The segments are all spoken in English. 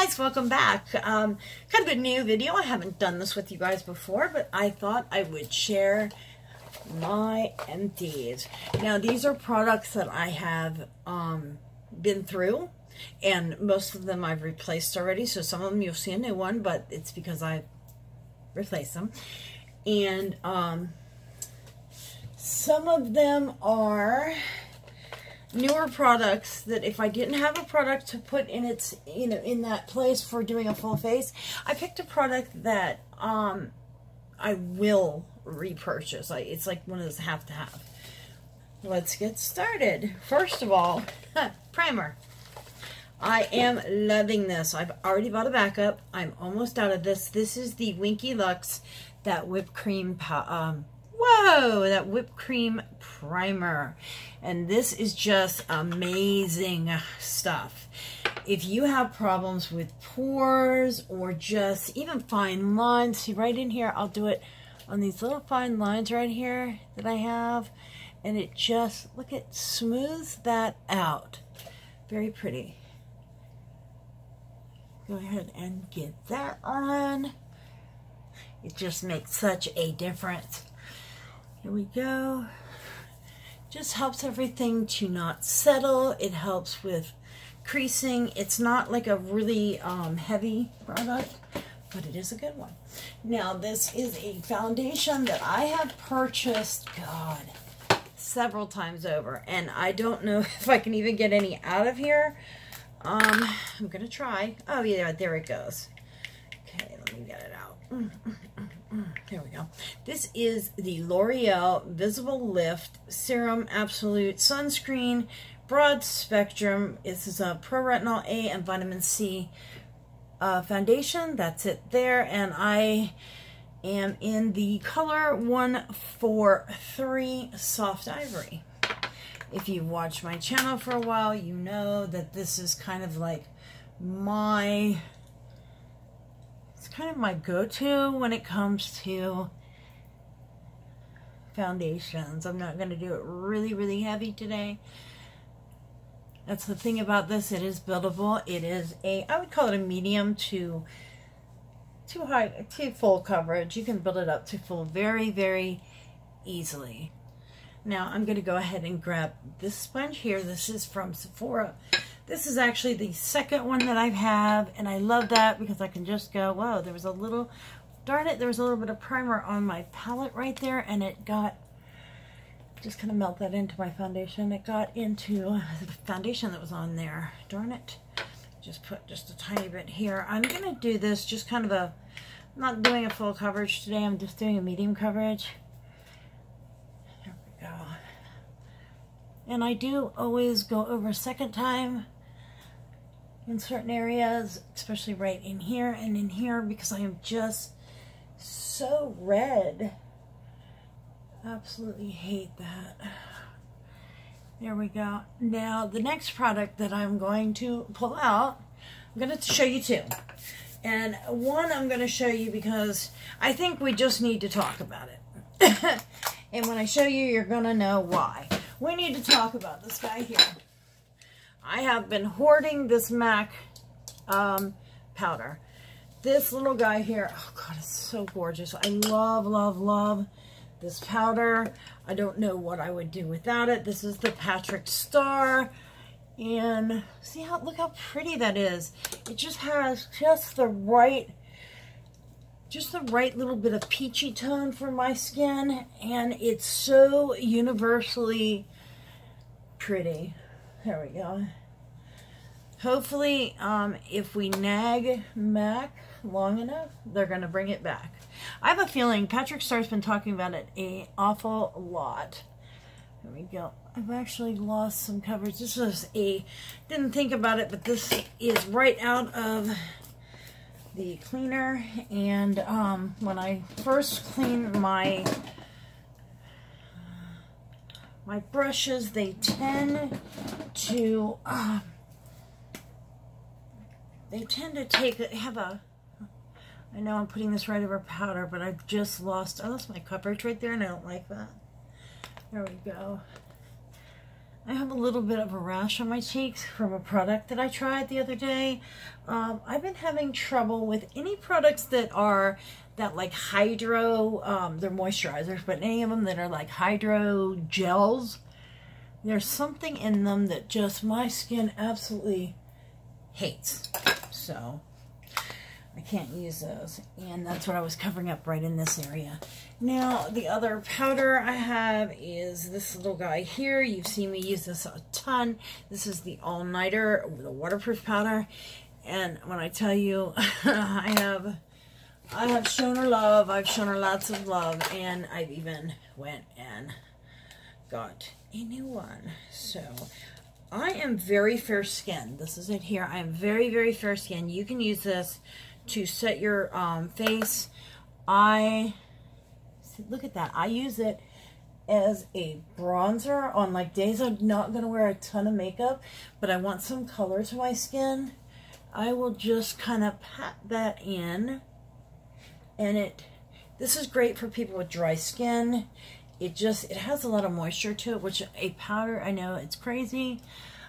guys, welcome back. Kind of a new video. I haven't done this with you guys before, but I thought I would share my empties. Now, these are products that I have been through, and most of them I've replaced already. So some of them you'll see a new one, but it's because I've replaced them. And some of them are newer products that if I didn't have a product to put in its, in that place for doing a full face, I picked a product that I will repurchase. It's like one of those have to have. Let's get started. First of all, primer. I am loving this. I've already bought a backup. I'm almost out of this. This is the Winky Lux, that whipped cream that whipped cream primer, and this is just amazing stuff. If you have problems with pores or just even fine lines, see right in here, I'll do it on these little fine lines right here that I have, and it just, look, it smooths that out. Very pretty. Go ahead and get that on. It just makes such a difference. Here we go. Just helps everything to not settle. It helps with creasing. It's not like a really heavy product, but it is a good one. Now, this is a foundation that I have purchased, God, several times over, and I don't know if I can even get any out of here. I'm gonna try. Oh yeah, there it goes. Okay, let me get it out. There we go. This is the L'Oreal Visible Lift Serum Absolute Sunscreen Broad Spectrum. This is a Pro Retinol A and Vitamin C foundation. That's it there. And I am in the color 143 Soft Ivory. If you've watched my channel for a while, you know that this is kind of like my go-to when it comes to foundations. I'm not going to do it really heavy today. That's the thing about this. It is buildable. It is I would call it a medium to full coverage. You can build it up to full very easily. Now I'm going to go ahead and grab this sponge here. This is from Sephora. This is actually the second one that I have, and I love that because I can just go, whoa, there was a little, darn it, there was a little bit of primer on my palette right there, and it got, just kind of melt that into my foundation. It got into the foundation that was on there. Darn it. Just put just a tiny bit here. I'm going to do this just kind of I'm not doing a full coverage today. I'm just doing a medium coverage. There we go. And I do always go over a second time in certain areas, especially right in here and in here, because I am just so red. Absolutely hate that. There we go. Now, the next product that I'm going to pull out, I'm going to show you two. And one I'm going to show you because I think we just need to talk about it. And when I show you, you're going to know why. We need to talk about this guy here. I have been hoarding this MAC powder. This little guy here, oh God, it's so gorgeous. I love this powder. I don't know what I would do without it. This is the Patrick Star. And see look how pretty that is. It just has just the right little bit of peachy tone for my skin. And it's so universally pretty. There we go. Hopefully, if we nag MAC long enough, they're going to bring it back. I have a feeling Patrick Star's been talking about it an awful lot. There we go. I've actually lost some coverage. This is didn't think about it, but this is right out of the cleaner. And when I first clean my brushes, they tend to I know I'm putting this right over powder, but I've just lost, oh, that's my coverage right there, and I don't like that. There we go. I have a little bit of a rash on my cheeks from a product that I tried the other day. I've been having trouble with any products that are like hydro, they're moisturizers, but any of them that are like hydro gels, there's something in them that just my skin absolutely hates. So I can't use those, and that's what I was covering up right in this area. Now, the other powder I have is this little guy here. You've seen me use this a ton. This is the All Nighter, the waterproof powder. And when I tell you, I have shown her love. I've shown her lots of love, and I've even went and got a new one. So I am very fair skinned. This is it here. I am very, very fair skinned. You can use this to set your face. Look at that. I use it as a bronzer on like days I'm not going to wear a ton of makeup, but I want some color to my skin. I will just kind of pat that in, and this is great for people with dry skin. It has a lot of moisture to it, which a powder, I know it's crazy.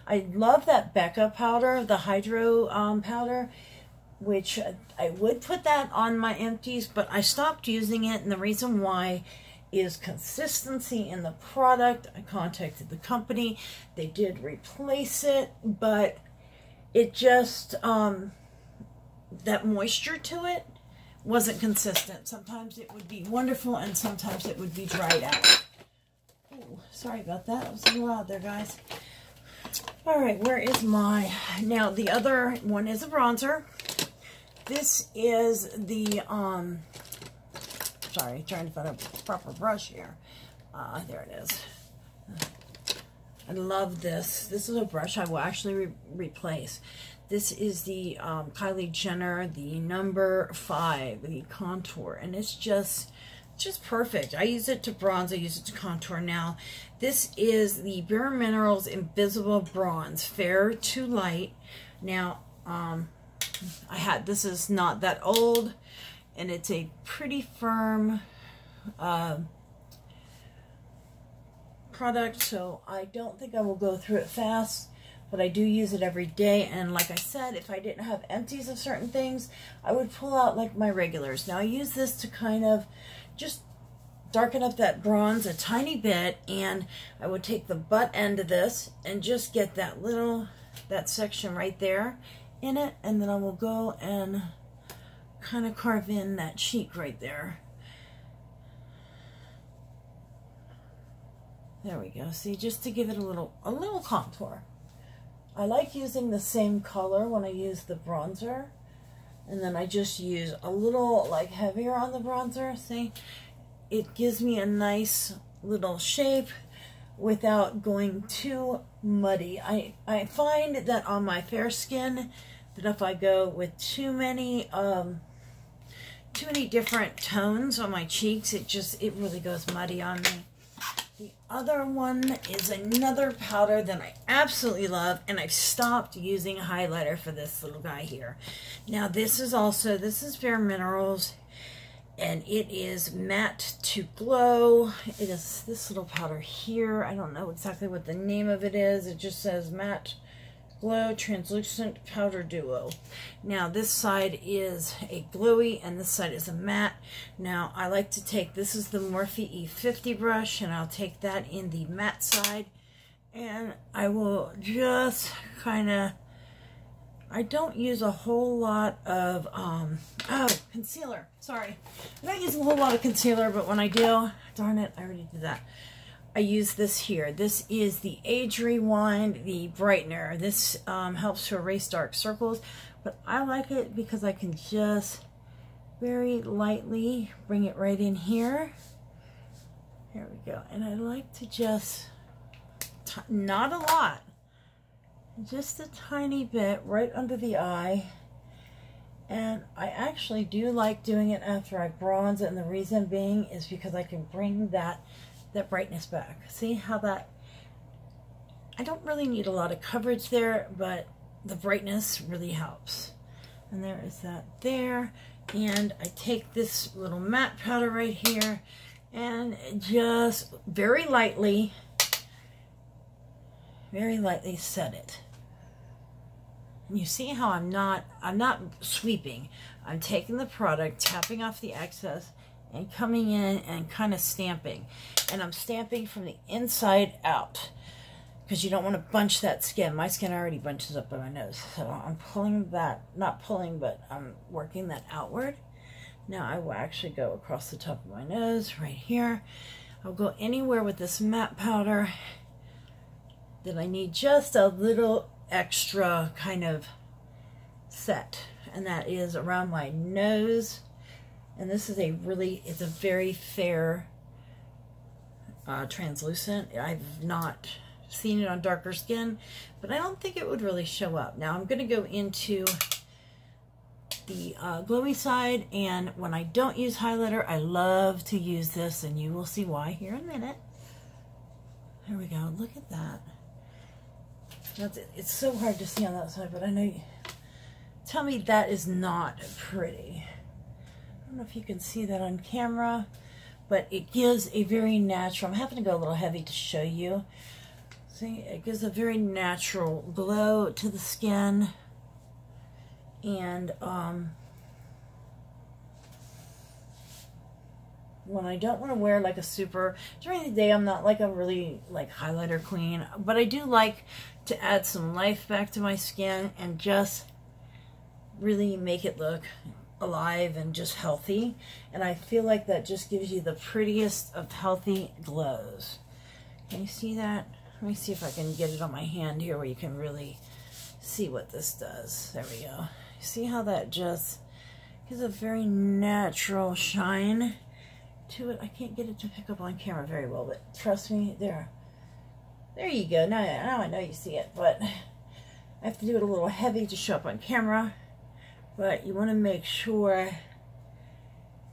I love that Becca powder, the hydro powder, which I would put that on my Empties, but I stopped using it, and the reason why is consistency in the product. I contacted the company. They did replace it, but it just, that moisture to it wasn't consistent. Sometimes it would be wonderful, and sometimes it would be dried out. Ooh, sorry about that. It was a little loud there, guys. All right, where is now the other one is a bronzer. This is the, sorry, trying to find a proper brush here. There it is. I love this. This is a brush I will actually replace. This is the Kylie Jenner, the number 5, the contour, and it's just perfect. I use it to bronze. I use it to contour. Now, this is the Bare Minerals Invisible Bronze, Fair to Light. Now, this is not that old, and it's a pretty firm product, so I don't think I will go through it fast, but I do use it every day. And like I said, if I didn't have empties of certain things, I would pull out like my regulars. Now I use this to kind of just darken up that bronze a tiny bit, and I would take the butt end of this and just get that section right there in it, and then I will go and kind of carve in that cheek right there. There we go. See, just to give it a little contour. I like using the same color when I use the bronzer, and then I just use a little like heavier on the bronzer. See, it gives me a nice little shape without going too muddy. I find that on my fair skin, that if I go with too many different tones on my cheeks, it really goes muddy on me. The other one is another powder that I absolutely love, and I've stopped using a highlighter for this little guy here. Now this is Bare Minerals, and it is Matte to Glow. It is this little powder here. I don't know exactly what the name of it is. It just says Matte Glow Translucent Powder Duo. Now this side is a glowy and this side is a matte. Now I like to take, this is the Morphe E50 brush, and I'll take that in the matte side, and I will just kind of, I don't use a whole lot of concealer. Sorry, I don't use a whole lot of concealer, but when I do, darn it, I already did that. I use this here. This is the Age Rewind, the Brightener. This helps to erase dark circles, but I like it because I can just very lightly bring it right in here. There we go. And I like to just, not a lot, just a tiny bit right under the eye. And I actually do like doing it after I bronze, and the reason being is because I can bring that brightness back. See how that, I don't really need a lot of coverage there, but the brightness really helps. And there is that there. And I take this little matte powder right here and just very lightly very lightly set it. And you see how I'm not sweeping. I'm taking the product, tapping off the excess, and coming in and kind of stamping. And I'm stamping from the inside out, because you don't want to bunch that skin. My skin already bunches up by my nose. So I'm pulling that, not pulling, but I'm working that outward. Now I will actually go across the top of my nose, right here. I'll go anywhere with this matte powder that I need just a little extra kind of set. And that is around my nose. And this is it's a very fair translucent. I've not seen it on darker skin, but I don't think it would really show up. Now I'm going to go into the glowy side, and when I don't use highlighter, I love to use this, and you will see why here in a minute. There we go. Look at that. It's so hard to see on that side, but I know tell me that is not pretty. I don't know if you can see that on camera, but it gives a very natural, I'm having to go a little heavy to show you. See, it gives a very natural glow to the skin. And when I don't want to wear like a super, during the day I'm not like a really like highlighter queen, but I do like to add some life back to my skin and just really make it look alive and just healthy. And I feel like that just gives you the prettiest of healthy glows. Can you see that? Let me see if I can get it on my hand here where you can really see what this does. There we go. See how that just gives a very natural shine to it. I can't get it to pick up on camera very well, but trust me, there you go. Now I know you see it, but I have to do it a little heavy to show up on camera. But you want to make sure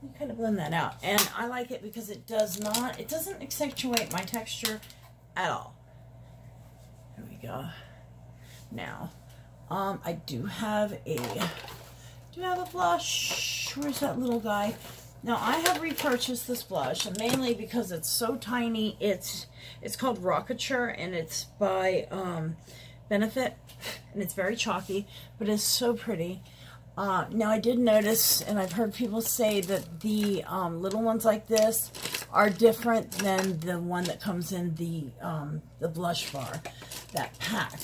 you kind of blend that out. And I like it because it doesn't accentuate my texture at all. There we go. Now, I do have a blush. Where's that little guy? Now, I have repurchased this blush, and mainly because it's so tiny. It's called Rockature, and it's by Benefit, and it's very chalky, but it's so pretty. Now, I did notice, and I've heard people say that the little ones like this are different than the one that comes in the blush bar, that pack.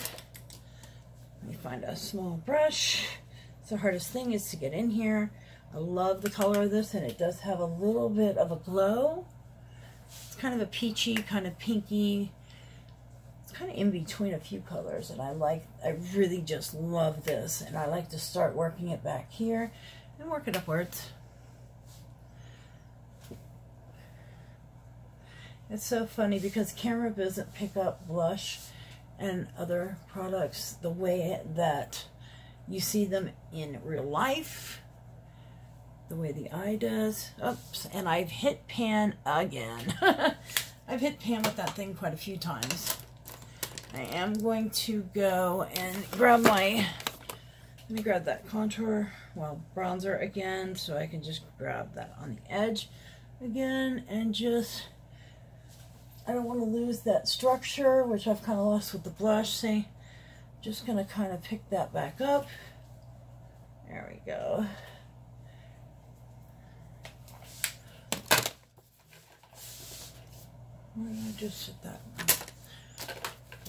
Let me find a small brush. It's the hardest thing is to get in here. I love the color of this, and it does have a little bit of a glow. It's kind of a peachy, kind of pinky. It's kind of in between a few colors, and I really just love this. And I like to start working it back here and work it upwards. It's so funny because camera doesn't pick up blush and other products the way that you see them in real life, the way the eye does. Oops, and I've hit pan again. I've hit pan with that thing quite a few times. I am going to go and grab let me grab that contour, bronzer again, so I can just grab that on the edge again, and I don't want to lose that structure, which I've kind of lost with the blush. See, just going to kind of pick that back up. There we go. Just set that.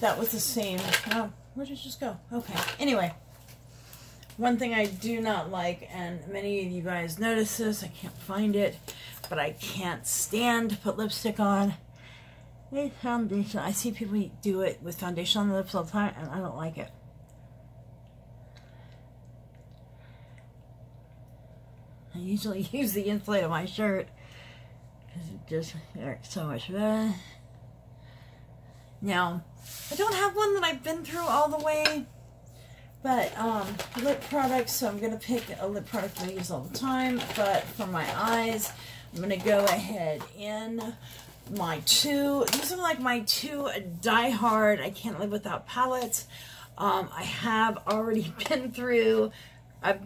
That was the same. Oh, where did it just go? Okay. Anyway, one thing I do not like, and many of you guys notice this, I can't find it, but I can't stand to put lipstick on. With foundation. I see people do it with foundation on the lips all the time, and I don't like it. I usually use the inside of my shirt because it just works so much better. Now, I don't have one that I've been through all the way, but lip products, so I'm going to pick a lip product that I use all the time, but for my eyes, I'm going to go ahead in my these are like my two die-hard, I can't live without palettes. I have already been through,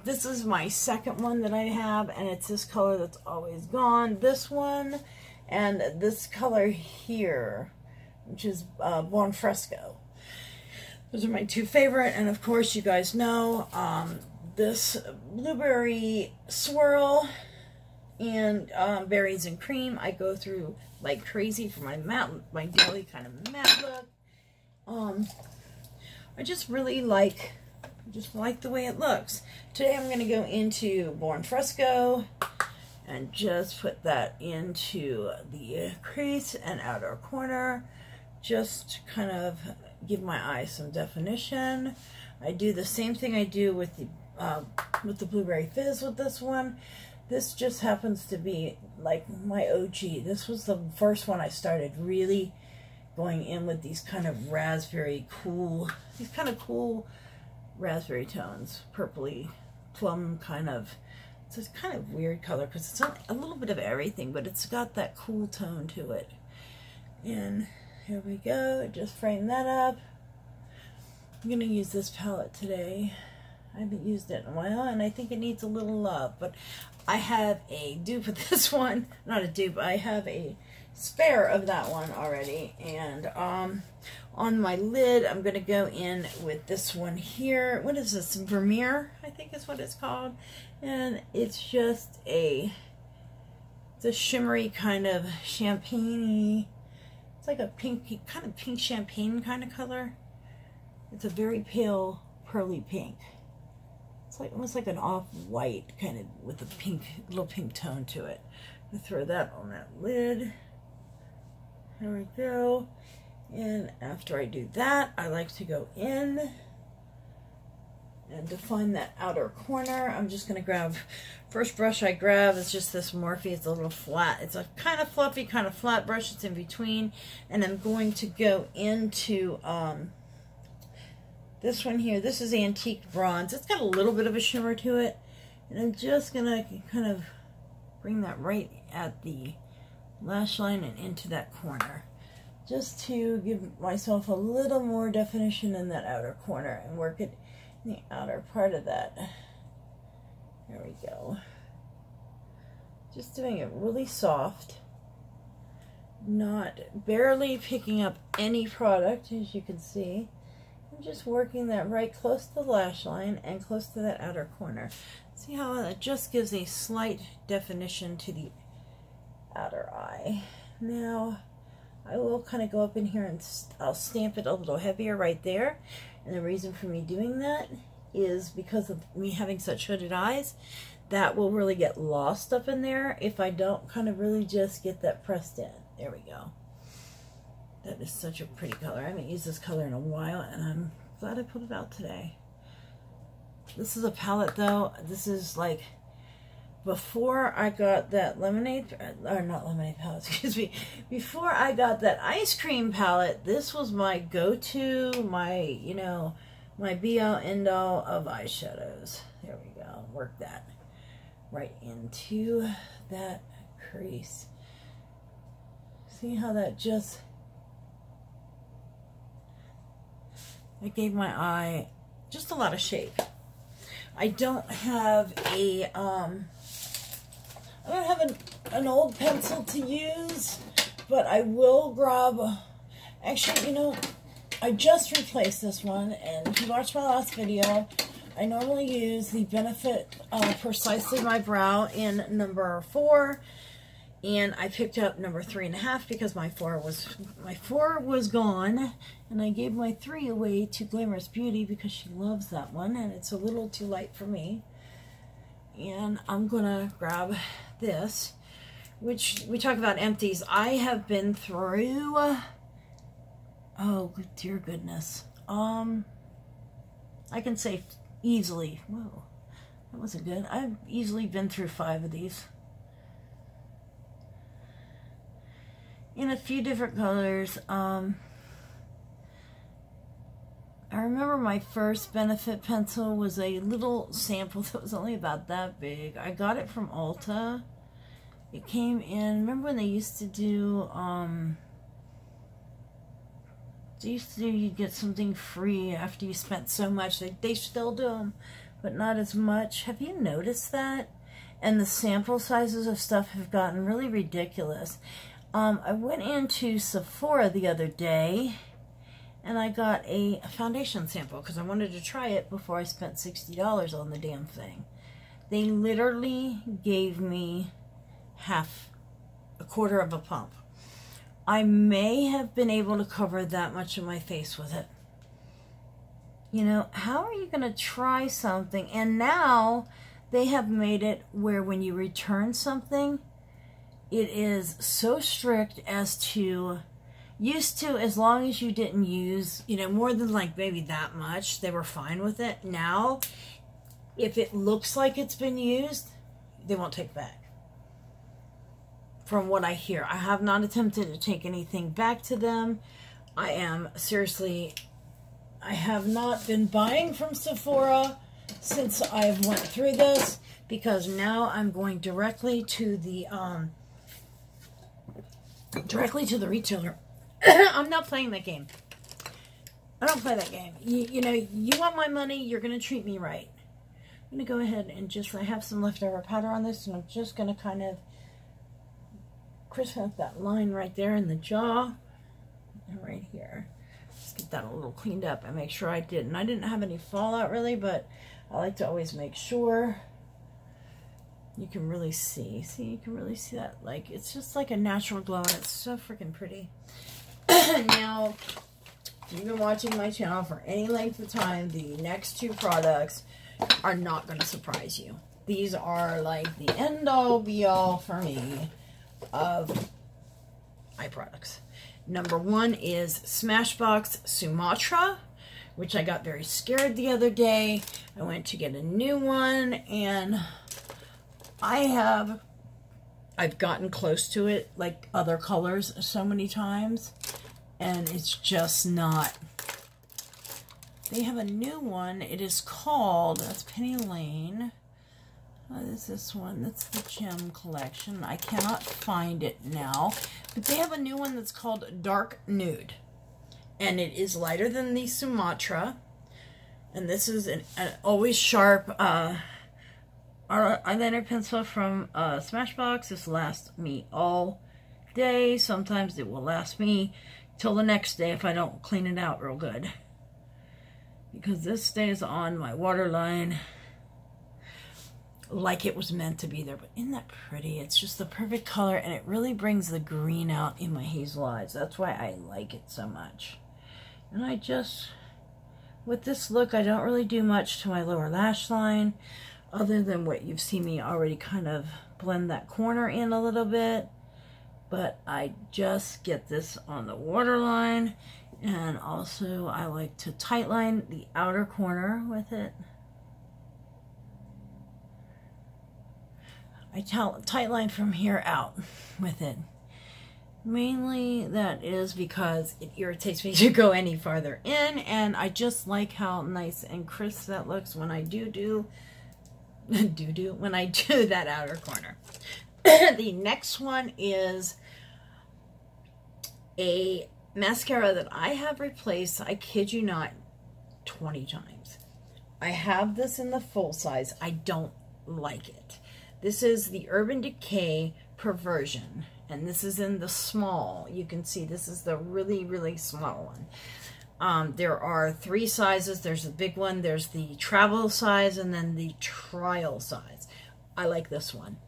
this is my second one that I have, and it's this color that's always gone, this one, and this color here, which is Born Fresco. Those are my two favorite, and of course you guys know this blueberry swirl and berries and cream I go through like crazy for my matte, my daily kind of matte look. I just really like the way it looks. Today I'm going to go into Born Fresco and just put that into the crease and outer corner, just kind of give my eyes some definition. I do the same thing I do with the Blueberry Fizz with this one. This just happens to be like my OG. This was the first one I started really going in with these kind of cool raspberry tones, purpley plum kind of. It's a kind of weird color because it's a little bit of everything, but it's got that cool tone to it. And here we go, just frame that up. I'm going to use this palette today. I haven't used it in a while, and I think it needs a little love, but I have a dupe of this one. Not a dupe, I have a spare of that one already. And on my lid, I'm going to go in with this one here. What is this? Vermeer, I think is what it's called. And it's just it's a shimmery kind of champagne-y. It's like a pinky, kind of pink champagne kind of color. It's a very pale, pearly pink. It's like almost like an off-white kind of with a pink, little pink tone to it. I'm gonna throw that on that lid. There we go. And after I do that, I like to go in and define that outer corner. I'm just going to grab, first brush I grab is just this Morphe. It's a little flat. It's a kind of fluffy, kind of flat brush. It's in between. And I'm going to go into this one here. This is Antique Bronze. It's got a little bit of a shimmer to it. And I'm just going to kind of bring that right at the lash line and into that corner, just to give myself a little more definition in that outer corner and work it in the outer part of that. There we go. Just doing it really soft, not barely picking up any product, as you can see. I'm just working that right close to the lash line and close to that outer corner. See how that just gives a slight definition to the outer eye. Now I will kind of go up in here and I'll stamp it a little heavier right there. And the reason for me doing that is because of me having such hooded eyes. That will really get lost up in there if I don't kind of really just get that pressed in. There we go. That is such a pretty color. I haven't used this color in a while, and I'm glad I put it out today. This is a palette though. This is like before I got that lemonade, or not lemonade palette, excuse me, before I got that ice cream palette, this was my go-to, my, you know, my be-all, end-all of eyeshadows. There we go. Work that right into that crease. See how that just, it gave my eye just a lot of shape. I don't have a, I don't have an old pencil to use, but I will grab, actually, you know, I just replaced this one, and if you watched my last video, I normally use the Benefit Precisely My Brow in number 4, and I picked up number 3.5 because my 4 was gone, and I gave my 3 away to Glamorous Beauty because she loves that one, and it's a little too light for me. And I'm gonna grab this, which we talk about Empties. I have been through, oh dear goodness, I can say easily, whoa, that wasn't good. I've easily been through 5 of these in a few different colors. I remember my first Benefit pencil was a little sample that was only about that big. I got it from Ulta. It came in, remember when they used to do, you get something free after you spent so much. They still do them, but not as much. Have you noticed that? And the sample sizes of stuff have gotten really ridiculous. I went into Sephora the other day, and I got a foundation sample because I wanted to try it before I spent $60 on the damn thing. They literally gave me a quarter of a pump. I may have been able to cover that much of my face with it. You know, how are you going to try something? And now they have made it where when you return something, it is so strict as to, used to, as long as you didn't use, you know, more than like maybe that much, they were fine with it. Now, if it looks like it's been used, they won't take it back. From what I hear, I have not attempted to take anything back to them. I am seriously, I have not been buying from Sephora since I've went through this, because now I'm going directly to the retailer. I'm not playing that game. I don't play that game. You know, you want my money, you're going to treat me right. I'm going to go ahead and just, I have some leftover powder on this, and I'm just going to kind of crisp up that line right there in the jaw, and right here. Just get that a little cleaned up and make sure I didn't. I didn't have any fallout really, but I like to always make sure. You can really see. See, you can really see that. Like, it's just like a natural glow, and it's so freaking pretty. Now, if you've been watching my channel for any length of time, the next two products are not going to surprise you. These are like the end-all, be-all for me of eye products. Number one is Smashbox Sumatra, which I got very scared the other day. I went to get a new one, and I've gotten close to it, like other colors, so many times, and it's just not. They have a new one. It is called, that's Penny Lane. What is this one? That's the Gem Collection. I cannot find it now. But they have a new one that's called Dark Nude. And it is lighter than the Sumatra. And this is an always sharp eyeliner pencil from Smashbox. This lasts me all day. Sometimes it will last me till the next day if I don't clean it out real good. Because this stays on my waterline like it was meant to be there. But isn't that pretty? It's just the perfect color, and it really brings the green out in my hazel eyes. That's why I like it so much. And I just, with this look, I don't really do much to my lower lash line, other than what you've seen me already kind of blend that corner in a little bit. But I just get this on the waterline, and also I like to tightline the outer corner with it. I tightline from here out with it. Mainly that is because it irritates me to go any farther in, and I just like how nice and crisp that looks when I do that outer corner. The next one is a mascara that I have replaced, I kid you not, 20 times. I have this in the full size. I don't like it. This is the Urban Decay Perversion, and this is in the small. You can see this is the really, really small one. There are 3 sizes. There's the big one, there's the travel size, and then the trial size. I like this one.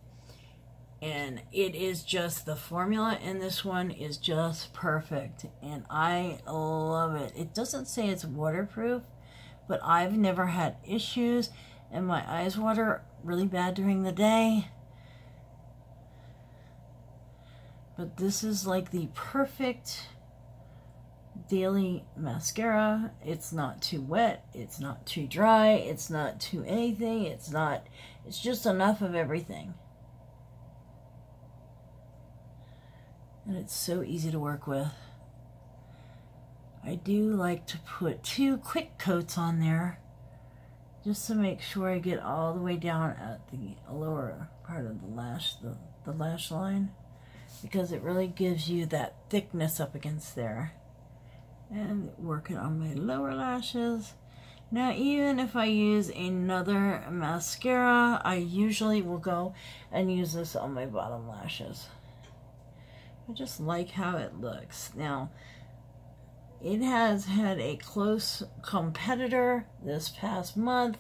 And it is just, the formula in this one is just perfect, and I love it. It doesn't say it's waterproof, but I've never had issues, and my eyes water really bad during the day. But this is like the perfect daily mascara. It's not too wet, it's not too dry, it's not too anything, it's just enough of everything. And it's so easy to work with. I do like to put 2 quick coats on there, just to make sure I get all the way down at the lower part of the lash line, because it really gives you that thickness up against there. And working on my lower lashes. Now, even if I use another mascara, I usually will go and use this on my bottom lashes. I just like how it looks. Now, it has had a close competitor this past month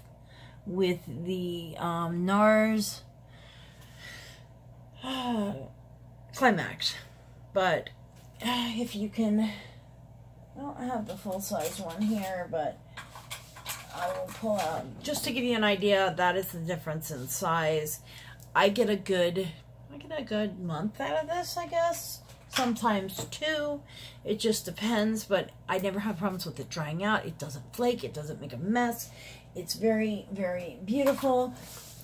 with the NARS Climax. But if you can, I don't have the full size one here, but I will pull out, just to give you an idea, that is the difference in size. I get a good month out of this, I guess. Sometimes 2. It just depends, but I never have problems with it drying out. It doesn't flake. It doesn't make a mess. It's very, very beautiful.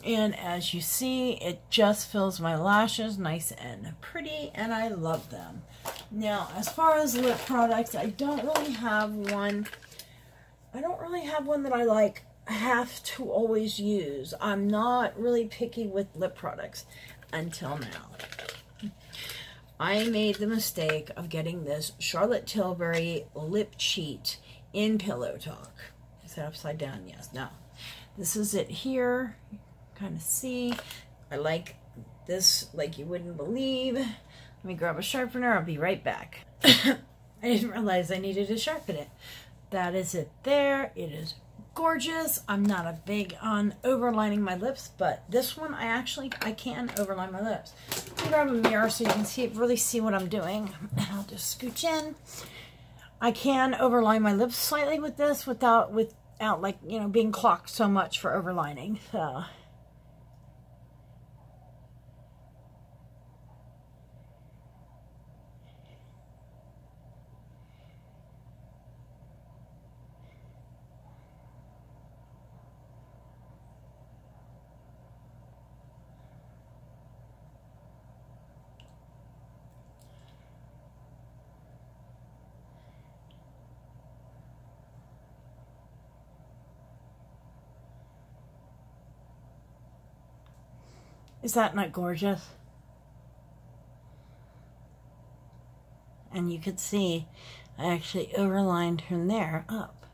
And as you see, it just fills my lashes nice and pretty, and I love them. Now, as far as lip products, I don't really have one. I don't really have one that I have to always use. I'm not really picky with lip products until now. I made the mistake of getting this Charlotte Tilbury lip cheat in Pillow Talk. Is that upside down? Yes. No. This is it here. Kind of see. I like this like you wouldn't believe. Let me grab a sharpener. I'll be right back. I didn't realize I needed to sharpen it. That is it there. It is gorgeous. I'm not a big on overlining my lips, but this one I can overline my lips. Let me grab a mirror so you can really see what I'm doing. And I'll just scooch in. I can overline my lips slightly with this without like, you know, being clocked so much for overlining. So is that not gorgeous? And you could see I actually overlined from there up.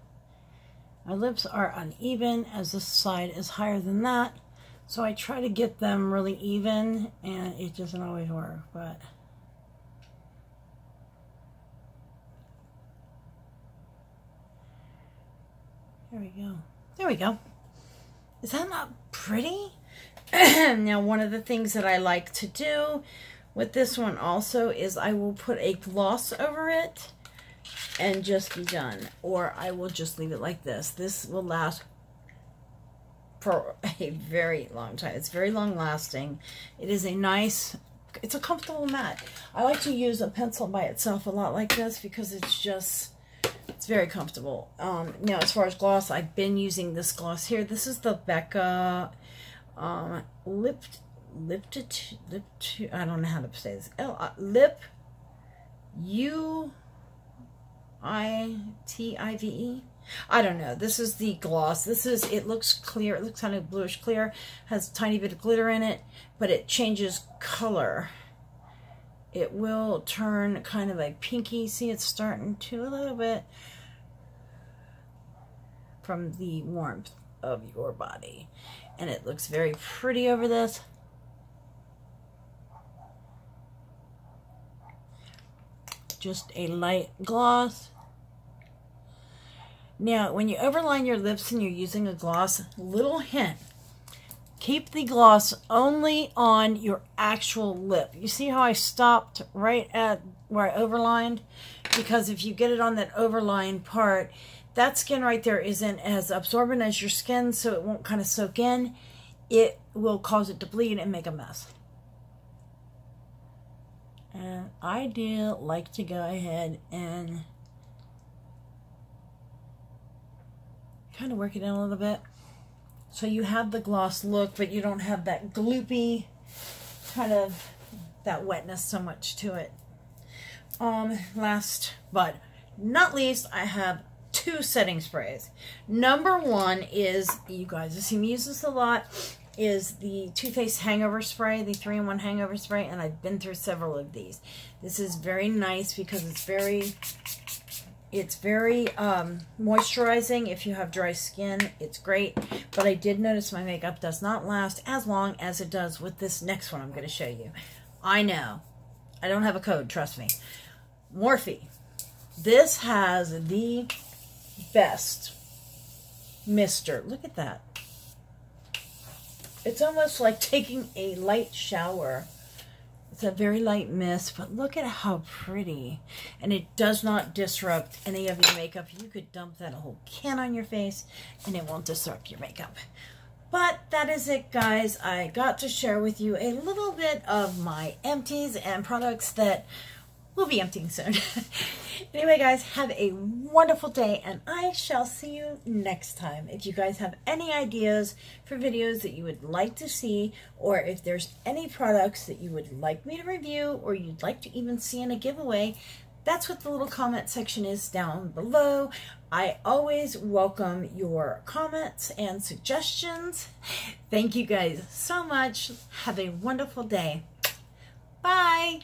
My lips are uneven as this side is higher than that. So I try to get them really even and it doesn't always work, but there we go. There we go. Is that not pretty? Now, one of the things that I like to do with this one also is I will put a gloss over it and just be done. Or I will just leave it like this. This will last for a very long time. It's very long lasting. It is a nice, it's a comfortable matte. I like to use a pencil by itself a lot like this because it's just, it's very comfortable. Now, as far as gloss, I've been using this gloss here. This is the Becca I don't know how to say this. Lip U-I-T-I-V-E. I don't know. This is the gloss. It looks clear. It looks kind of bluish clear. Has a tiny bit of glitter in it, but it changes color. It will turn kind of like pinky. See, it's starting to a little bit from the warmth of your body. And it looks very pretty over this. Just a light gloss. Now, when you overline your lips and you're using a gloss, little hint, keep the gloss only on your actual lip. You see how I stopped right at where I overlined? Because if you get it on that overlined part, that skin right there isn't as absorbent as your skin, so it won't kind of soak in. It will cause it to bleed and make a mess. And I do like to go ahead and kind of work it in a little bit. So you have the gloss look, but you don't have that gloopy kind of, that wetness so much to it. Last but not least, I have 2 setting sprays. Number 1 is, you guys have seen me use this a lot, is the Too Faced Hangover Spray, the 3-in-1 Hangover Spray, and I've been through several of these. This is very nice because it's very moisturizing. If you have dry skin, it's great. But I did notice my makeup does not last as long as it does with this next one I'm going to show you. I know. I don't have a code, trust me. Morphe. This has the best mister. Look at that. It's almost like taking a light shower. It's a very light mist, but look at how pretty. And it does not disrupt any of your makeup. You could dump that whole can on your face and it won't disrupt your makeup. But that is it, guys. I got to share with you a little bit of my empties and products that will be emptying soon. Anyway, guys, have a wonderful day, and I shall see you next time. If you guys have any ideas for videos that you would like to see, or if there's any products that you would like me to review, or you'd like to even see in a giveaway, that's what the little comment section is down below. I always welcome your comments and suggestions. Thank you guys so much. Have a wonderful day. Bye.